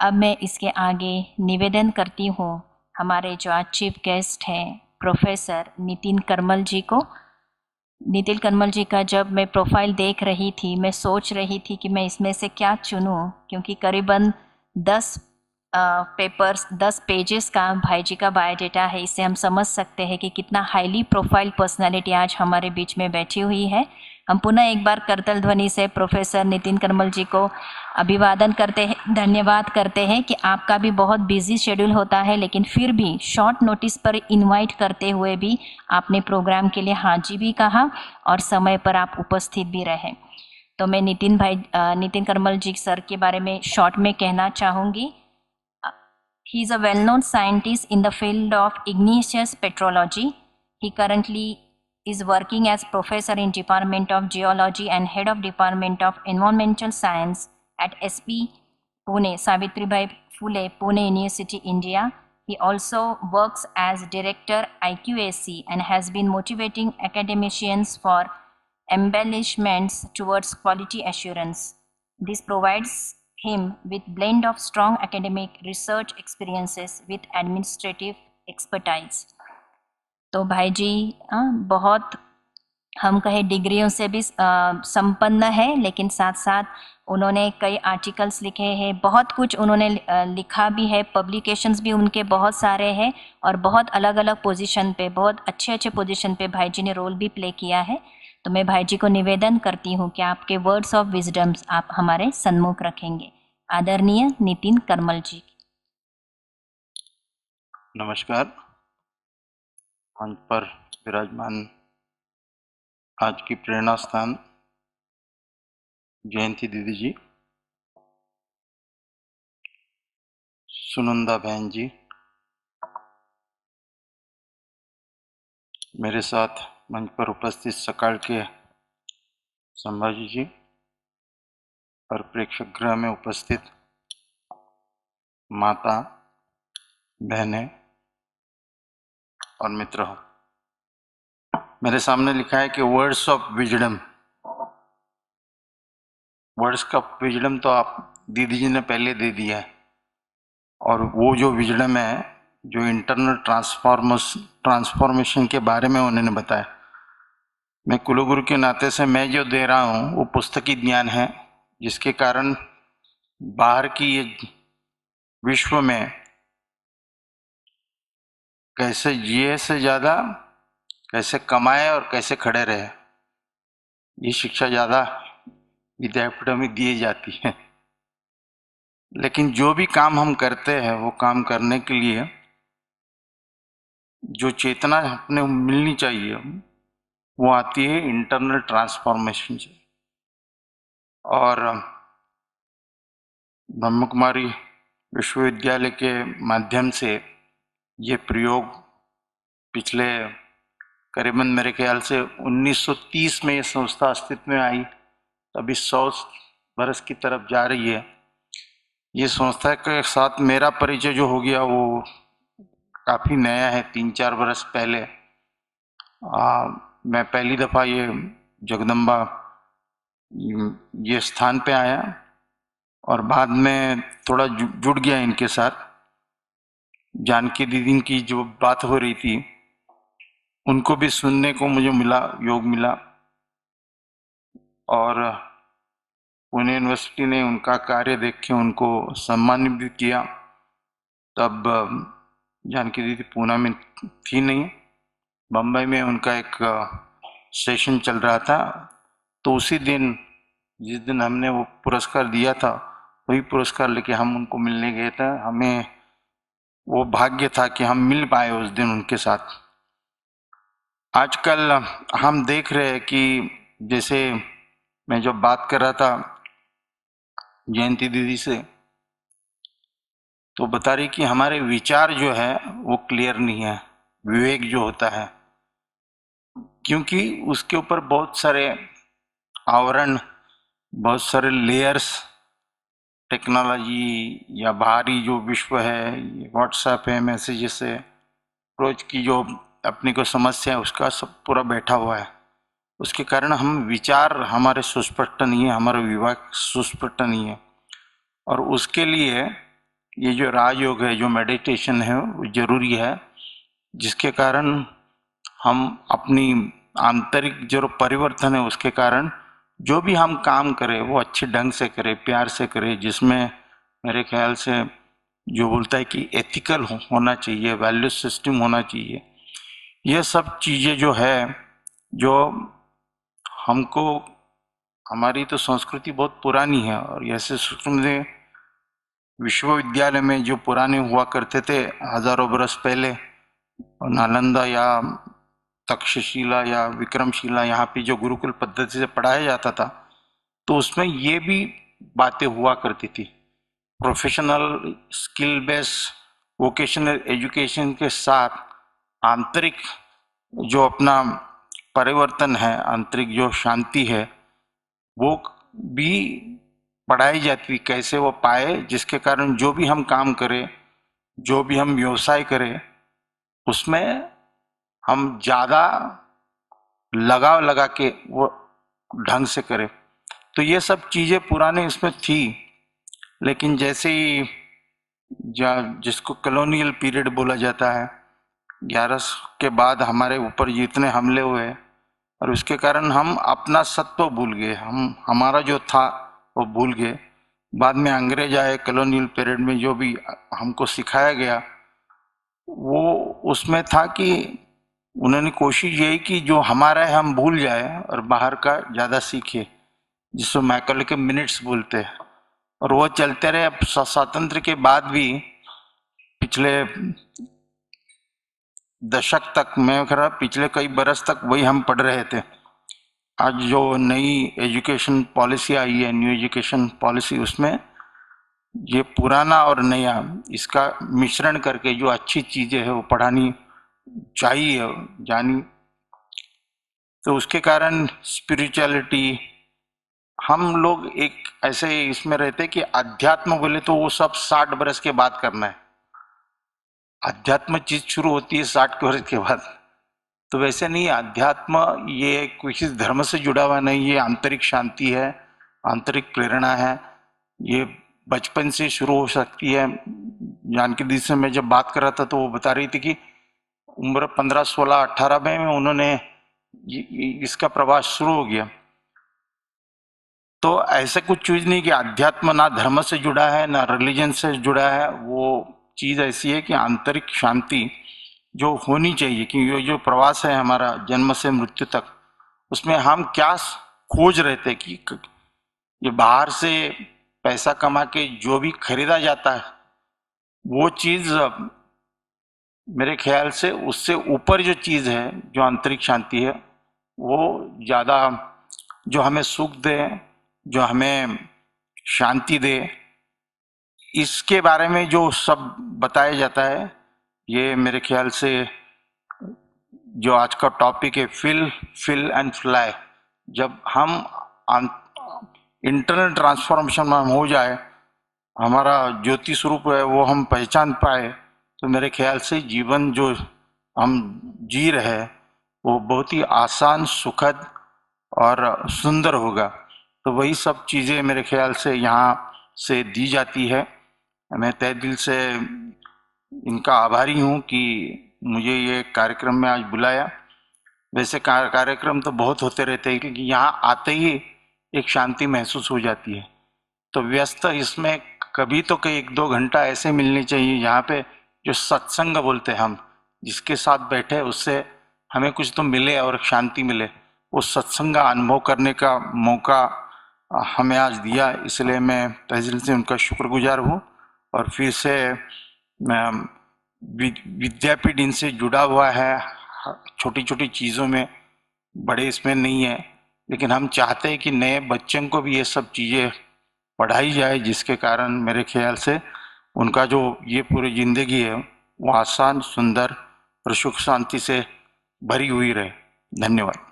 अब मैं इसके आगे निवेदन करती हूँ हमारे जो आज चीफ गेस्ट हैं प्रोफेसर नितिन करमल जी को। नितिन करमल जी का जब मैं प्रोफाइल देख रही थी, मैं सोच रही थी कि मैं इसमें से क्या चुनूं, क्योंकि करीबन 10 पेपर्स 10 पेजेस का भाई जी का बायोडेटा है। इससे हम समझ सकते हैं कि कितना हाईली प्रोफाइल पर्सनालिटी आज हमारे बीच में बैठी हुई है। हम पुनः एक बार करतल ध्वनि से प्रोफेसर नितिन करमल जी को अभिवादन करते हैं, धन्यवाद करते हैं कि आपका भी बहुत बिजी शेड्यूल होता है, लेकिन फिर भी शॉर्ट नोटिस पर इनवाइट करते हुए भी आपने प्रोग्राम के लिए हाँ जी भी कहा और समय पर आप उपस्थित भी रहे। तो मैं नितिन करमल जी सर के बारे में शॉर्ट में कहना चाहूँगी। He is a well-known scientist in the field of igneous petrology. He currently is working as professor in Department of Geology and head of Department of Environmental Science at SP Pune, Savitribai Phule, Pune University, India. He also works as director IQAC and has been motivating academicians for embellishments towards quality assurance. This provides him with blend of strong academic research experiences with administrative expertise. तो भाई जी बहुत हम कहें डिग्रियों से भी संपन्न है, लेकिन साथ साथ उन्होंने कई आर्टिकल्स लिखे हैं, बहुत कुछ उन्होंने लिखा भी है, पब्लिकेशंस भी उनके बहुत सारे हैं और बहुत अलग अलग पोजीशन पे, बहुत अच्छे अच्छे पोजीशन पे भाई जी ने रोल भी प्ले किया है। तो मैं भाई जी को निवेदन करती हूँ कि आपके वर्ड्स ऑफ विजडम्स आप हमारे सन्मुख रखेंगे। आदरणीय नितिन करमल जी। नमस्कार। मंच पर विराजमान आज की प्रेरणा स्थान जयंती दीदी जी, सुनंदा बहन जी, मेरे साथ मंच पर उपस्थित सकाल के संभाजी जी और प्रेक्षक गृह में उपस्थित माता, बहनें और मित्र हो। मेरे सामने लिखा है कि वर्ड्स ऑफ विजडम। वर्ड्स का विजडम तो आप दीदी जी ने पहले दे दिया है, और वो जो विजडम है, जो इंटरनल ट्रांसफॉर्मेशन के बारे में उन्होंने बताया, मैं कुलगुरु के नाते से मैं जो दे रहा हूँ वो पुस्तकी ज्ञान है, जिसके कारण बाहर की ये विश्व में कैसे जिए से ज़्यादा कैसे कमाए और कैसे खड़े रहे, ये शिक्षा ज़्यादा विद्यापीठों में दी जाती है। लेकिन जो भी काम हम करते हैं वो काम करने के लिए जो चेतना अपने मिलनी चाहिए वो आती है इंटरनल ट्रांसफॉर्मेशन से। और ब्रह्म कुमारी विश्वविद्यालय के माध्यम से ये प्रयोग पिछले करीबन मेरे ख्याल से 1930 में ये संस्था अस्तित्व में आई, अभी 100 बरस की तरफ जा रही है। ये संस्था के साथ मेरा परिचय जो हो गया वो काफ़ी नया है। 3-4 बरस पहले मैं पहली दफ़ा ये जगदम्बा ये स्थान पे आया और बाद में थोड़ा जुड़ गया इनके साथ। जानकी दीदी की जो बात हो रही थी उनको भी सुनने को मुझे मिला, योग मिला, और पुणे यूनिवर्सिटी ने उनका कार्य देख के उनको सम्मानित भी किया। तब जानकी दीदी पूना में थी नहीं, बम्बई में उनका एक सेशन चल रहा था। तो उसी दिन जिस दिन हमने वो पुरस्कार दिया था वही पुरस्कार लेके हम उनको मिलने गए थे। हमें वो भाग्य था कि हम मिल पाए उस दिन उनके साथ। आजकल हम देख रहे हैं कि जैसे मैं जब बात कर रहा था जयंती दीदी से, तो बता रही कि हमारे विचार जो है वो क्लियर नहीं है, विवेक जो होता है, क्योंकि उसके ऊपर बहुत सारे आवरण, बहुत सारे लेयर्स, टेक्नोलॉजी या बाहरी जो विश्व है, व्हाट्सएप है, मैसेजेस है, रोज की जो अपनी को समस्या है उसका सब पूरा बैठा हुआ है। उसके कारण हम विचार हमारे सुस्पष्ट नहीं है, हमारा विवेक सुस्पष्ट नहीं है। और उसके लिए ये जो राजयोग है, जो मेडिटेशन है, वो जरूरी है, जिसके कारण हम अपनी आंतरिक जो परिवर्तन है उसके कारण जो भी हम काम करें वो अच्छे ढंग से करें, प्यार से करें, जिसमें मेरे ख्याल से जो बोलता है कि एथिकल होना चाहिए, वैल्यू सिस्टम होना चाहिए। ये सब चीज़ें जो है, जो हमको, हमारी तो संस्कृति बहुत पुरानी है, और ऐसे संस्कृति विश्वविद्यालय में जो पुराने हुआ करते थे हजारों बरस पहले, नालंदा या तक्षशिला या विक्रमशिला, यहाँ पे जो गुरुकुल पद्धति से पढ़ाया जाता था, तो उसमें ये भी बातें हुआ करती थी। Professional skill based vocational education के साथ आंतरिक जो अपना परिवर्तन है, आंतरिक जो शांति है, वो भी पढ़ाई जाती, कैसे वो पाए, जिसके कारण जो भी हम काम करें, जो भी हम व्यवसाय करें, उसमें हम ज़्यादा लगाव लगा के वो ढंग से करें। तो ये सब चीज़ें पुराने इसमें थी, लेकिन जैसे ही जिसको कॉलोनियल पीरियड बोला जाता है, 11 के बाद हमारे ऊपर जितने हमले हुए, और उसके कारण हम अपना सत्व भूल गए, हम हमारा जो था वो भूल गए। बाद में अंग्रेज आए, कॉलोनियल पीरियड में जो भी हमको सिखाया गया, वो उसमें था कि उन्होंने कोशिश यही की जो हमारा है हम भूल जाए और बाहर का ज़्यादा सीखे, जिसको मैकल के मिनट्स बोलते हैं। और वो चलते रहे। अब स्वातंत्र के बाद भी पिछले दशक तक, मैं कह रहा पिछले कई बरस तक वही हम पढ़ रहे थे। आज जो नई एजुकेशन पॉलिसी आई है, न्यू एजुकेशन पॉलिसी, उसमें ये पुराना और नया इसका मिश्रण करके जो अच्छी चीजें है वो पढ़ानी चाहिए, जानी। तो उसके कारण स्पिरिचुअलिटी, हम लोग एक ऐसे इसमें रहते कि अध्यात्म बोले तो वो सब 60 बरस के बाद करना है। अध्यात्म चीज शुरू होती है 60 के वर्ष के बाद। तो वैसे नहीं, अध्यात्म ये किसी धर्म से जुड़ा हुआ नहीं, ये आंतरिक शांति है, आंतरिक प्रेरणा है। ये बचपन से शुरू हो सकती है। जानकी दी से मैं जब बात कर रहा था तो वो बता रही थी कि उम्र 15, 16, 18 में उन्होंने इसका प्रवास शुरू हो गया। तो ऐसा कुछ चीज नहीं कि अध्यात्म ना धर्म से जुड़ा है ना रिलीजन से जुड़ा है। वो चीज ऐसी है कि आंतरिक शांति जो होनी चाहिए, कि ये जो प्रवास है हमारा जन्म से मृत्यु तक, उसमें हम क्या खोज रहे थे कि ये बाहर से पैसा कमा के जो भी खरीदा जाता है, वो चीज मेरे ख्याल से उससे ऊपर जो चीज है, जो आंतरिक शांति है, वो ज्यादा जो हमें सुख दे, जो हमें शांति दे, इसके बारे में जो सब बताया जाता है, ये मेरे ख्याल से जो आज का टॉपिक है, फिल एंड फ्लाई, जब हम इंटरनल ट्रांसफॉर्मेशन में हम हो जाए, हमारा ज्योति स्वरूप है वो हम पहचान पाए, तो मेरे ख्याल से जीवन जो हम जी रहे हैं वो बहुत ही आसान, सुखद और सुंदर होगा। तो वही सब चीज़ें मेरे ख्याल से यहाँ से दी जाती है। मैं तहे दिल से इनका आभारी हूँ कि मुझे ये कार्यक्रम में आज बुलाया। वैसे कार्यक्रम तो बहुत होते रहते हैं, क्योंकि यहाँ आते ही एक शांति महसूस हो जाती है। तो व्यस्त इसमें कभी तो कई 1-2 घंटा ऐसे मिलने चाहिए यहाँ पे जो सत्संग बोलते हैं हम, जिसके साथ बैठे उससे हमें कुछ तो मिले और शांति मिले। वो सत्संग का अनुभव करने का मौका हमें आज दिया, इसलिए मैं तहे दिल से उनका शुक्रगुजार हूँ। और फिर से विद्यापीठ इनसे जुड़ा हुआ है, छोटी छोटी चीज़ों में, बड़े इसमें नहीं है, लेकिन हम चाहते हैं कि नए बच्चों को भी ये सब चीज़ें पढ़ाई जाए, जिसके कारण मेरे ख्याल से उनका जो ये पूरी जिंदगी है वो आसान, सुंदर और सुख शांति से भरी हुई रहे। धन्यवाद।